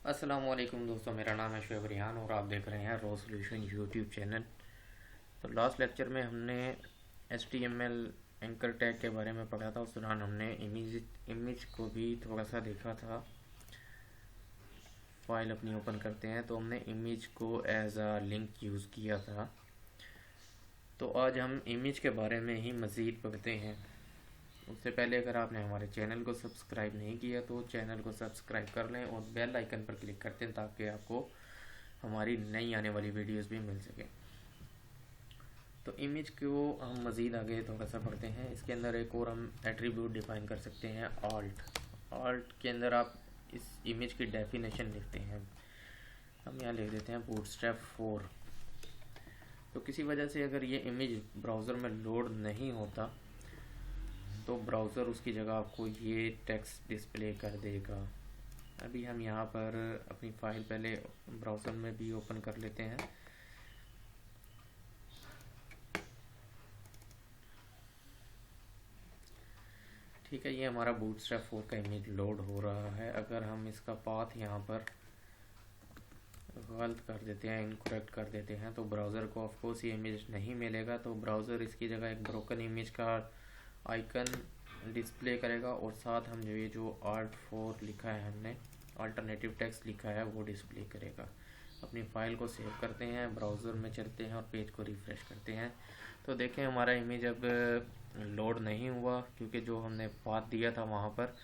अस्सलामुअलैकुम दोस्तों, मेरा नाम है शुएब रिहान और आप देख रहे हैं रो सॉल्यूशन यूट्यूब चैनल। तो लास्ट लेक्चर में हमने HTML एंकर टैग के बारे में पढ़ा था। उस दौरान हमने इमेज को भी थोड़ा सा देखा था। फाइल अपनी ओपन करते हैं तो हमने इमेज को एज अ लिंक यूज़ किया था। तो आज हम इमेज के बारे में ही मज़ीद पढ़ते हैं। उससे पहले अगर आपने हमारे चैनल को सब्सक्राइब नहीं किया तो चैनल को सब्सक्राइब कर लें और बेल आइकन पर क्लिक करते हैं ताकि आपको हमारी नई आने वाली वीडियोस भी मिल सके। तो इमेज को हम मज़ीद आगे थोड़ा सा पढ़ते हैं। इसके अंदर एक और हम एट्रीब्यूट डिफाइन कर सकते हैं, ऑल्ट के अंदर आप इस इमेज की डेफिनेशन लिखते हैं। हम यहाँ लिख देते हैं बूटस्ट्रैप 4। तो किसी वजह से अगर ये इमेज ब्राउज़र में लोड नहीं होता तो ब्राउज़र उसकी जगह आपको ये टेक्स्ट डिस्प्ले कर देगा। अभी हम यहाँ पर अपनी फ़ाइल पहले ब्राउज़र में भी ओपन कर लेते हैं। ठीक है, ये हमारा बूटस्ट्रैप 4 का इमेज लोड हो रहा है। अगर हम इसका पाथ यहाँ पर गलत कर देते हैं, इनकरेक्ट कर देते हैं, तो ब्राउज़र को ऑफ कोर्स ये इमेज नहीं मिलेगा। तो ब्राउज़र इसकी जगह एक ब्रोकन इमेज का आइकन डिस्प्ले करेगा और साथ हम जो ALT4 लिखा है, हमने अल्टरनेटिव टेक्स्ट लिखा है, वो डिस्प्ले करेगा। अपनी फ़ाइल को सेव करते हैं, ब्राउज़र में चलते हैं और पेज को रिफ़्रेश करते हैं। तो देखें हमारा इमेज अब लोड नहीं हुआ क्योंकि जो हमने पाथ दिया था वहाँ पर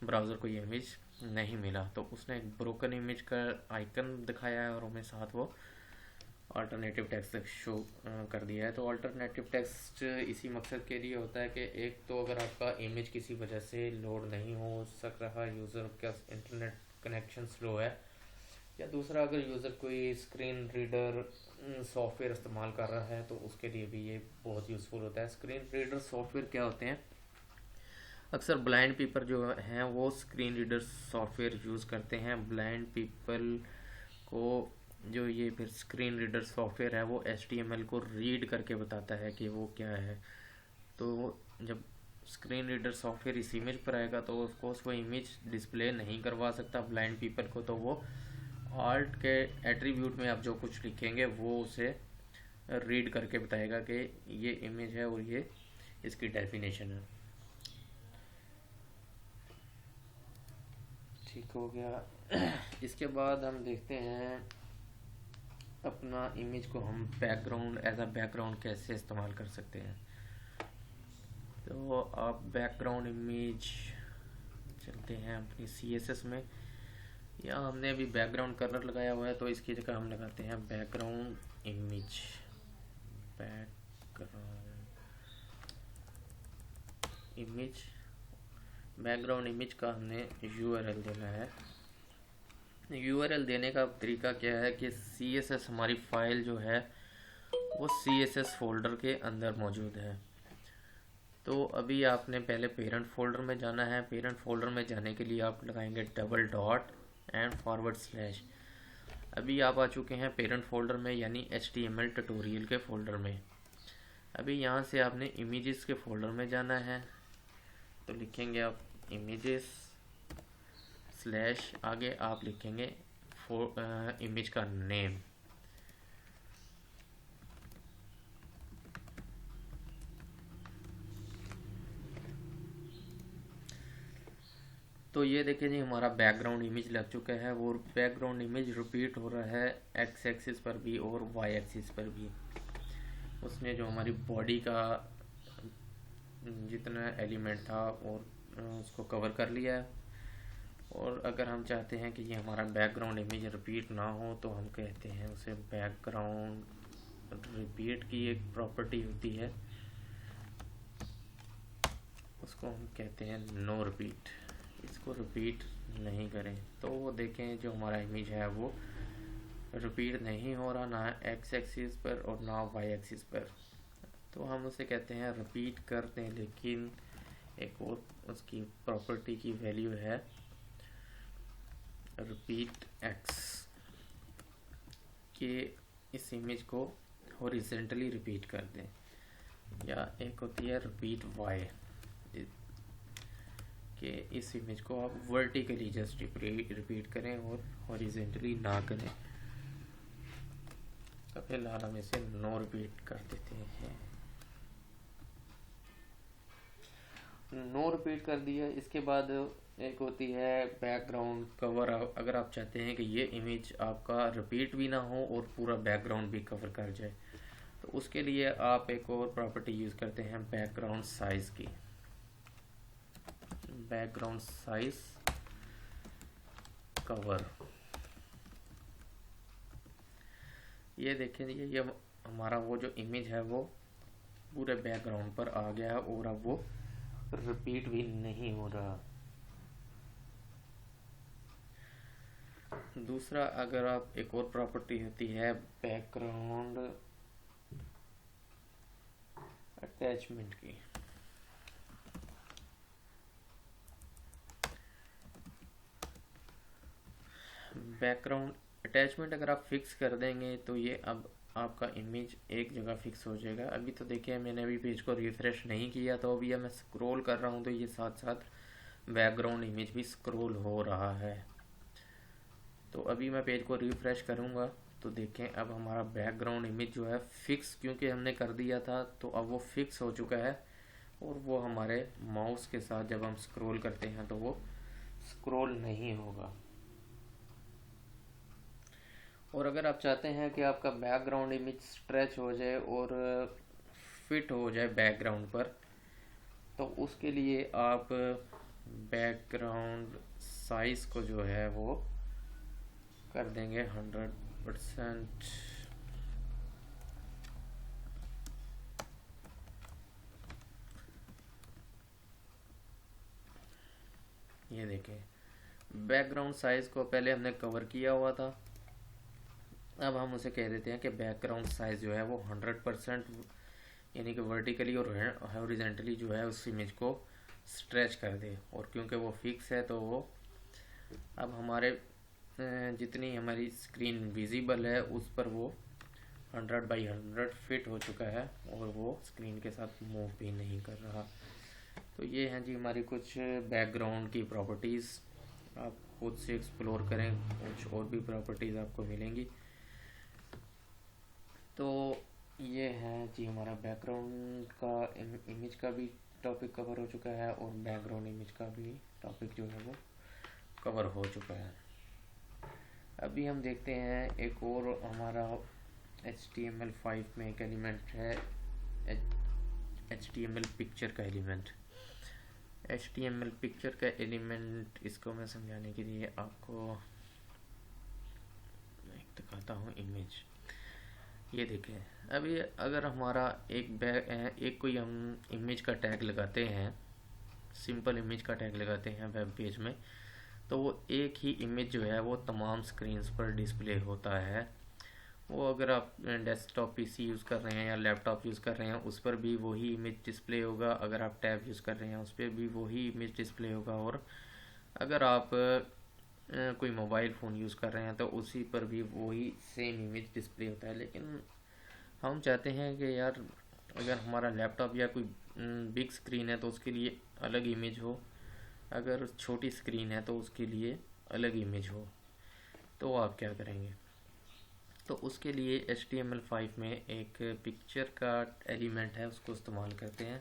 ब्राउज़र को ये इमेज नहीं मिला। तो उसने एक ब्रोकन इमेज का आइकन दिखाया है और हमें साथ वो अल्टरनेटिव टेक्स्ट शो कर दिया है। तो अल्टरनेटिव टेक्स्ट इसी मकसद के लिए होता है कि एक तो अगर आपका इमेज किसी वजह से लोड नहीं हो सक रहा, यूज़र का इंटरनेट कनेक्शन स्लो है, या दूसरा अगर यूज़र कोई स्क्रीन रीडर सॉफ्टवेयर इस्तेमाल कर रहा है तो उसके लिए भी ये बहुत यूज़फुल होता है। स्क्रीन रीडर सॉफ्टवेयर क्या होते हैं? अक्सर ब्लाइंड पीपल जो हैं वो स्क्रीन रीडर सॉफ्टवेयर यूज़ करते हैं। ब्लाइंड पीपल को जो ये फिर स्क्रीन रीडर सॉफ्टवेयर है वो HTML को रीड करके बताता है कि वो क्या है। तो जब स्क्रीन रीडर सॉफ्टवेयर इस इमेज पर आएगा तो ऑफकोर्स वो इमेज डिस्प्ले नहीं करवा सकता ब्लाइंड पीपल को। तो वो आर्ट के एट्रीब्यूट में आप जो कुछ लिखेंगे वो उसे रीड करके बताएगा कि ये इमेज है और ये इसकी डेफिनेशन है। ठीक हो गया। इसके बाद हम देखते हैं अपना इमेज को हम बैकग्राउंड एज अ बैकग्राउंड कैसे इस्तेमाल कर सकते हैं। तो आप बैकग्राउंड इमेज चलते हैं अपनी CSS में। यहाँ हमने अभी बैकग्राउंड कलर लगाया हुआ है तो इसकी जगह हम लगाते हैं बैकग्राउंड इमेज। बैकग्राउंड इमेज का हमने URL देना है। URL देने का तरीका क्या है कि CSS हमारी फाइल जो है वो CSS फोल्डर के अंदर मौजूद है। तो अभी आपने पहले पेरेंट फोल्डर में जाना है। पेरेंट फोल्डर में जाने के लिए आप लगाएंगे $& अभी आप आ चुके हैं पेरेंट फोल्डर में, यानी HTML ट्यूटोरियल के फोल्डर में। अभी यहाँ से आपने इमेजेस के फोल्डर में जाना है। तो लिखेंगे आप इमेजेस / आगे आप लिखेंगे इमेज का नेम। तो ये देखिए जी, हमारा बैकग्राउंड इमेज लग चुका है और बैकग्राउंड इमेज रिपीट हो रहा है X एक्सिस पर भी और Y एक्सिस पर भी। उसने जो हमारी बॉडी का जितना एलिमेंट था और उसको कवर कर लिया है। और अगर हम चाहते हैं कि ये हमारा बैकग्राउंड इमेज रिपीट ना हो तो हम कहते हैं उसे बैकग्राउंड रिपीट की एक प्रॉपर्टी होती है, उसको हम कहते हैं नो रिपीट। इसको रिपीट नहीं करें। तो वो देखें जो हमारा इमेज है वो रिपीट नहीं हो रहा, ना X एक्सिस पर और ना Y एक्सिस पर। तो हम उसे कहते हैं रिपीट करते हैं, लेकिन एक और उसकी प्रॉपर्टी की वैल्यू है रिपीट X कि इस इमेज को हॉरिजॉन्टली रिपीट कर दें, या एक होती है रिपीट Y कि इस इमेज को आप वर्टिकली जस्ट रिपीट करें और हॉरिजेंटली ना करें। तो फिलहाल हम इसे नो रिपीट कर देते हैं। नो रिपीट कर दिया। इसके बाद एक होती है बैकग्राउंड कवर। अगर आप चाहते हैं कि ये इमेज आपका रिपीट भी ना हो और पूरा बैकग्राउंड भी कवर कर जाए, तो उसके लिए आप एक और प्रॉपर्टी यूज़ करते हैं बैकग्राउंड साइज की। Background size cover. ये देखें, ये हमारा वो जो इमेज है वो पूरे बैकग्राउंड पर आ गया है और अब वो रिपीट भी नहीं हो रहा। दूसरा, अगर आप एक और प्रॉपर्टी होती है बैकग्राउंड अटैचमेंट की। बैकग्राउंड अटैचमेंट अगर आप फिक्स कर देंगे तो ये अब आपका इमेज एक जगह फिक्स हो जाएगा। अभी तो देखिए मैंने अभी पेज को रिफ्रेश नहीं किया, तो अभी मैं स्क्रॉल कर रहा हूँ तो ये साथ साथ बैकग्राउंड इमेज भी स्क्रॉल हो रहा है। तो अभी मैं पेज को रिफ्रेश करूँगा तो देखें अब हमारा बैकग्राउंड इमेज जो है फिक्स, क्योंकि हमने कर दिया था तो अब वो फिक्स हो चुका है और वो हमारे माउस के साथ जब हम स्क्रॉल करते हैं तो वो स्क्रॉल नहीं होगा। और अगर आप चाहते हैं कि आपका बैकग्राउंड इमेज स्ट्रेच हो जाए और फिट हो जाए बैकग्राउंड पर, तो उसके लिए आप बैकग्राउंड साइज को जो है वो कर देंगे 100%। ये देखें बैकग्राउंड साइज को पहले हमने कवर किया हुआ था, अब हम उसे कह देते हैं कि बैकग्राउंड साइज जो है वो 100% यानी कि वर्टिकली और हॉरिजॉन्टली जो है उस इमेज को स्ट्रेच कर दे। और क्योंकि वो फिक्स है तो वो अब हमारे जितनी हमारी स्क्रीन विजिबल है उस पर वो 100/100 फिट हो चुका है और वो स्क्रीन के साथ मूव भी नहीं कर रहा। तो ये हैं जी हमारी कुछ बैकग्राउंड की प्रॉपर्टीज़। आप खुद से एक्सप्लोर करें, कुछ और भी प्रॉपर्टीज़ आपको मिलेंगी। तो ये है जी हमारा बैकग्राउंड का इमेज का भी टॉपिक कवर हो चुका है और बैकग्राउंड इमेज का भी टॉपिक जो है वो कवर हो चुका है। अभी हम देखते हैं एक और हमारा HTML5 में एक एलिमेंट है HTML पिक्चर का एलिमेंट। HTML पिक्चर का एलिमेंट, इसको मैं समझाने के लिए आपको एक दिखाता हूँ इमेज। ये देखें, अभी अगर हमारा एक कोई हम इमेज का टैग लगाते हैं, सिंपल इमेज का टैग लगाते हैं वेब पेज में, तो वो एक ही इमेज जो है वो तमाम स्क्रीन्स पर डिस्प्ले होता है। वो अगर आप डेस्कटॉप पीसी यूज़ कर रहे हैं या लैपटॉप यूज़ कर रहे हैं उस पर भी वही इमेज डिस्प्ले होगा, अगर आप टैब यूज़ कर रहे हैं उस पर भी वही इमेज डिस्प्ले होगा, और अगर आप कोई मोबाइल फ़ोन यूज़ कर रहे हैं तो उसी पर भी वही सेम इमेज डिस्प्ले होता है। लेकिन हम चाहते हैं कि यार अगर हमारा लैपटॉप या कोई बिग स्क्रीन है तो उसके लिए अलग इमेज हो, अगर छोटी स्क्रीन है तो उसके लिए अलग इमेज हो। तो आप क्या करेंगे? तो उसके लिए HTML5 में एक पिक्चर का एलिमेंट है, उसको इस्तेमाल करते हैं।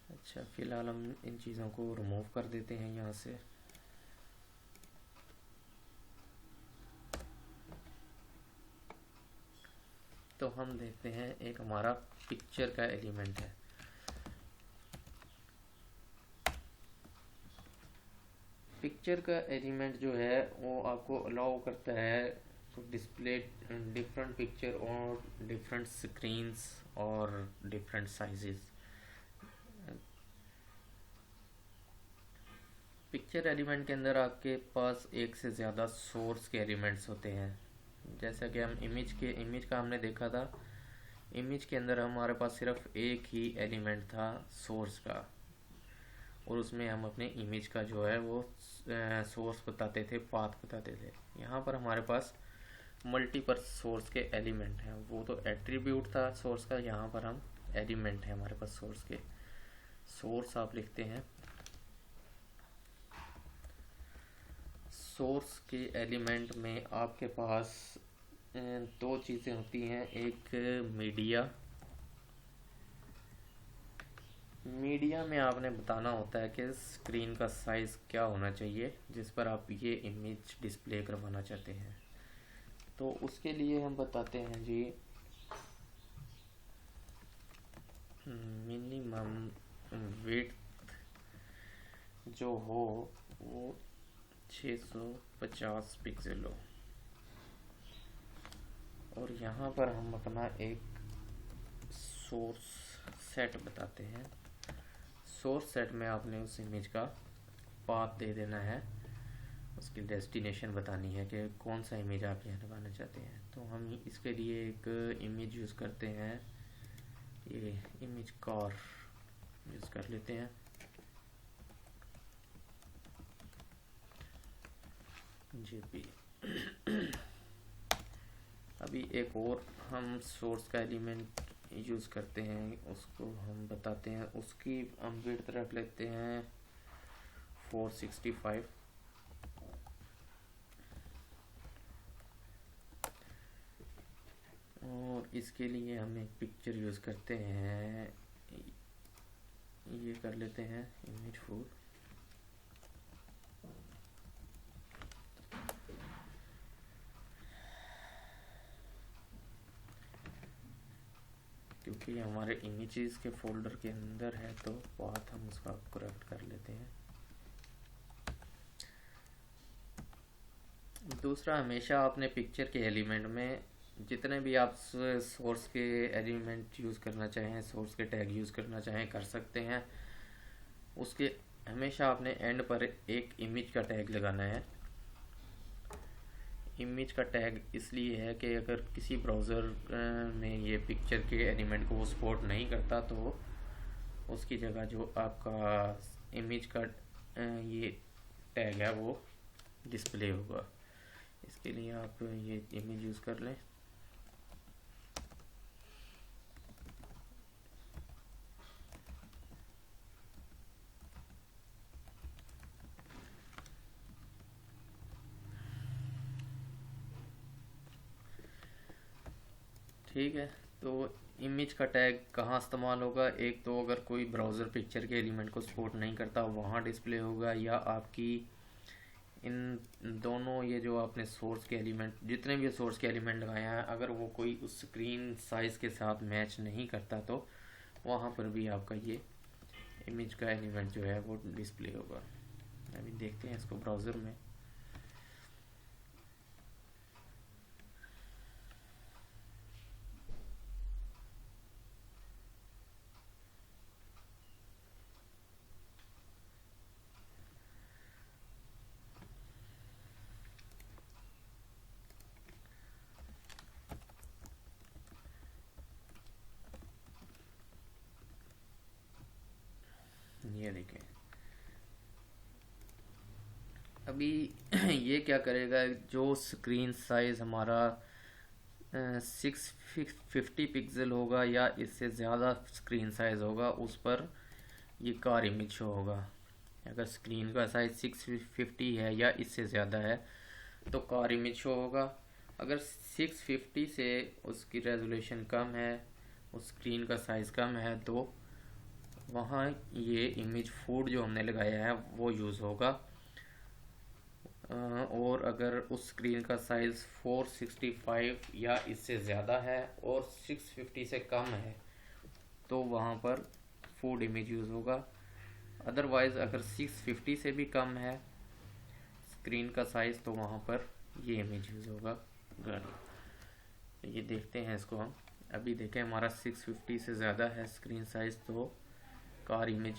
अच्छा, फ़िलहाल हम इन चीज़ों को रिमूव कर देते हैं यहाँ से। तो हम देखते हैं एक हमारा पिक्चर का एलिमेंट है। पिक्चर का एलिमेंट जो है वो आपको अलाउ करता है टू डिस्प्ले डिफरेंट पिक्चर और डिफरेंट स्क्रीन्स और डिफरेंट साइजेस। पिक्चर एलिमेंट के अंदर आपके पास एक से ज़्यादा सोर्स के एलिमेंट्स होते हैं। जैसा कि हम इमेज का हमने देखा था, इमेज के अंदर हमारे पास सिर्फ एक ही एलिमेंट था सोर्स का, और उसमें हम अपने इमेज का जो है वो सोर्स बताते थे, पाथ बताते थे। यहाँ पर हमारे पास मल्टीपल सोर्स के एलिमेंट हैं। वो तो एट्रीब्यूट था सोर्स का, यहाँ पर हम एलिमेंट है हमारे पास सोर्स के। सोर्स आप लिखते हैं सोर्स के एलिमेंट में आपके पास दो चीज़ें होती हैं। एक मीडिया में आपने बताना होता है कि स्क्रीन का साइज़ क्या होना चाहिए जिस पर आप ये इमेज डिस्प्ले करवाना चाहते हैं। तो उसके लिए हम बताते हैं जी मिनिमम विड्थ जो हो वो 650 पिक्सल हो। और यहाँ पर हम अपना एक सोर्स सेट बताते हैं। सोर्स सेट में आपने उस इमेज का पाथ दे देना है, उसकी डेस्टिनेशन बतानी है कि कौन सा इमेज आप यहाँ लगाना चाहते हैं। तो हम इसके लिए एक इमेज यूज़ करते हैं, ये इमेज कार यूज़ कर लेते हैं। जेपी अभी एक और हम सोर्स का एलिमेंट यूज़ करते हैं, उसको हम बताते हैं। उसकी हम विड्थ रख लेते हैं 465 और इसके लिए हम एक पिक्चर यूज़ करते हैं, ये कर लेते हैं इमेज 4। क्योंकि हमारे इमेजेस के फोल्डर के अंदर है तो पाथ हम उसका करेक्ट कर लेते हैं। दूसरा, हमेशा आपने पिक्चर के एलिमेंट में जितने भी आप सोर्स के एलिमेंट यूज़ करना चाहें, सोर्स के टैग यूज़ करना चाहें कर सकते हैं। उसके हमेशा आपने एंड पर एक इमेज का टैग लगाना है। इमेज का टैग इसलिए है कि अगर किसी ब्राउज़र में ये पिक्चर के एलिमेंट को वो सपोर्ट नहीं करता तो उसकी जगह जो आपका इमेज का ये टैग है वो डिस्प्ले होगा। इसके लिए आप ये इमेज यूज़ कर लें। ठीक है, तो इमेज का टैग कहाँ इस्तेमाल होगा? एक तो अगर कोई ब्राउज़र पिक्चर के एलिमेंट को सपोर्ट नहीं करता वहाँ डिस्प्ले होगा, या आपकी इन दोनों ये जो आपने सोर्स के एलिमेंट जितने भी सोर्स के एलिमेंट लगाए हैं अगर वो कोई उस स्क्रीन साइज़ के साथ मैच नहीं करता तो वहाँ पर भी आपका ये इमेज का एलिमेंट जो है वो डिस्प्ले होगा। अभी देखते हैं इसको ब्राउज़र में। ये देखें अभी ये क्या करेगा, जो स्क्रीन साइज़ हमारा 650 पिक्सल होगा या इससे ज़्यादा स्क्रीन साइज़ होगा उस पर ये कार इमेज शो होगा। अगर स्क्रीन का साइज़ 650 है या इससे ज़्यादा है तो कार इमेज शो होगा। अगर 650 से उसकी रेजोल्यूशन कम है, उस स्क्रीन का साइज़ कम है तो वहाँ ये इमेज फूड जो हमने लगाया है वो यूज़ होगा। और अगर उस स्क्रीन का साइज़ 465 या इससे ज़्यादा है और 650 से कम है तो वहाँ पर फूड इमेज यूज़ होगा। अदरवाइज़ अगर 650 से भी कम है स्क्रीन का साइज़ तो वहाँ पर ये इमेज यूज़ होगा गाड़ी। ये देखते हैं इसको हम। अभी देखें हमारा 650 से ज़्यादा है स्क्रीन साइज़ तो कार इमेज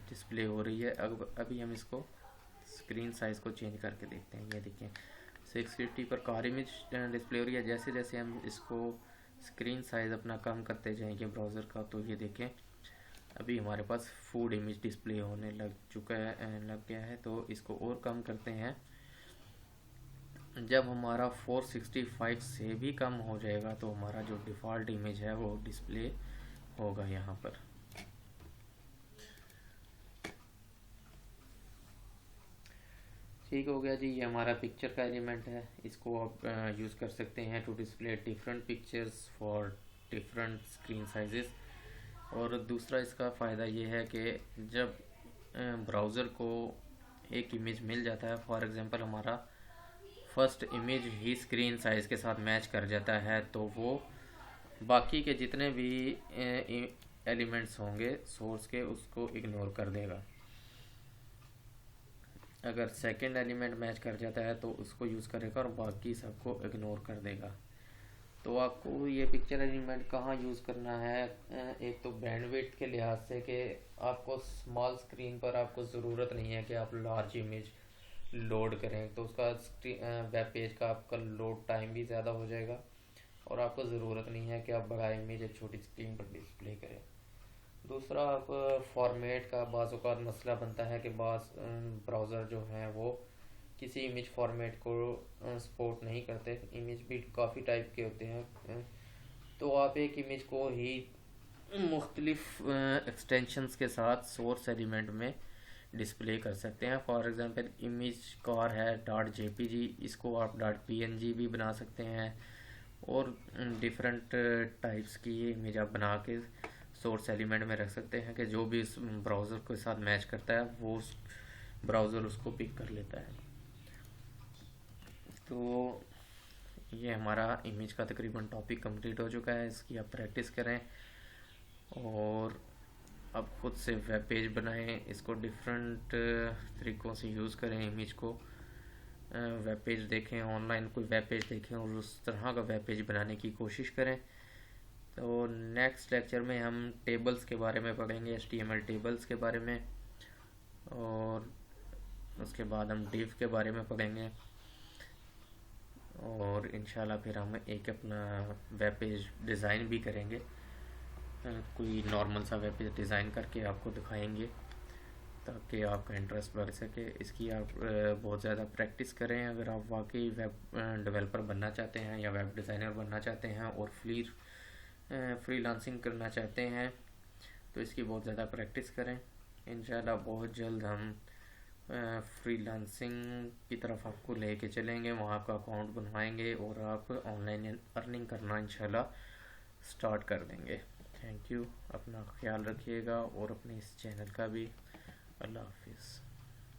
डिस्प्ले हो रही है। अब अभी हम इसको स्क्रीन साइज़ को चेंज करके देखते हैं। ये देखिए 650 पर कार इमेज डिस्प्ले हो रही है। जैसे जैसे हम इसको स्क्रीन साइज़ अपना कम करते जाएंगे ब्राउज़र का तो ये देखें अभी हमारे पास फूड इमेज डिस्प्ले होने लग गया है। तो इसको और कम करते हैं। जब हमारा 465 से भी कम हो जाएगा तो हमारा जो डिफ़ॉल्ट इमेज है वो डिस्प्ले होगा यहाँ पर। ठीक हो गया जी। ये हमारा पिक्चर का एलिमेंट है, इसको आप यूज़ कर सकते हैं to display different pictures for different screen sizes. और दूसरा इसका फ़ायदा ये है कि जब ब्राउज़र को एक इमेज मिल जाता है, फॉर एग्जांपल हमारा फर्स्ट इमेज ही स्क्रीन साइज़ के साथ मैच कर जाता है, तो वो बाकी के जितने भी एलिमेंट्स होंगे सोर्स के उसको इग्नोर कर देगा। अगर सेकंड एलिमेंट मैच कर जाता है तो उसको यूज़ करेगा और बाकी सबको इग्नोर कर देगा। तो आपको ये पिक्चर एलिमेंट कहाँ यूज़ करना है, एक तो बैंडविड्थ के लिहाज से कि आपको स्मॉल स्क्रीन पर आपको ज़रूरत नहीं है कि आप लार्ज इमेज लोड करें, तो उसका वेब पेज का आपका लोड टाइम भी ज़्यादा हो जाएगा और आपको ज़रूरत नहीं है कि आप बड़ा इमेज एक छोटी स्क्रीन पर डिस्प्ले करें। दूसरा, आप फॉर्मेट का बाज़ औक़ात मसला बनता है कि बाज़ ब्राउज़र जो हैं वो किसी इमेज फॉर्मेट को सपोर्ट नहीं करते। इमेज भी काफ़ी टाइप के होते हैं, तो आप एक इमेज को ही मुख्तलिफ एक्सटेंशंस के साथ सोर्स एलिमेंट में डिस्प्ले कर सकते हैं। फॉर एग्जांपल इमेज कार है .jpg, इसको आप .png भी बना सकते हैं और डिफरेंट टाइप्स की ये इमेज आप बना के सोर्स एलिमेंट में रख सकते हैं कि जो भी इस ब्राउज़र के साथ मैच करता है वो ब्राउज़र उसको पिक कर लेता है। तो ये हमारा इमेज का तकरीबन टॉपिक कंप्लीट हो चुका है। इसकी आप प्रैक्टिस करें और अब खुद से वेब पेज बनाएं, इसको डिफरेंट तरीक़ों से यूज़ करें। इमेज को वेब पेज देखें, ऑनलाइन कोई वेब पेज देखें और उस तरह का वेब पेज बनाने की कोशिश करें। तो नेक्स्ट लेक्चर में हम टेबल्स के बारे में पढ़ेंगे, HTML टेबल्स के बारे में, और उसके बाद हम डिव के बारे में पढ़ेंगे और इंशाल्लाह फिर हम एक अपना वेब पेज डिज़ाइन भी करेंगे। कोई नॉर्मल सा वेब पेज डिज़ाइन करके आपको दिखाएंगे ताकि आपका इंटरेस्ट बढ़ सके। इसकी आप बहुत ज़्यादा प्रैक्टिस करें अगर आप वाकई वेब डेवलपर बनना चाहते हैं या वेब डिज़ाइनर बनना चाहते हैं और फ्रीलांसिंग करना चाहते हैं, तो इसकी बहुत ज़्यादा प्रैक्टिस करें। इंशाल्लाह बहुत जल्द हम फ्रीलांसिंग की तरफ आपको लेके चलेंगे, वहाँ आपका अकाउंट बनवाएंगे और आप ऑनलाइन अर्निंग करना इंशाल्लाह स्टार्ट कर देंगे। थैंक यू, अपना ख्याल रखिएगा और अपने इस चैनल का भी। अल्लाह हाफिज़।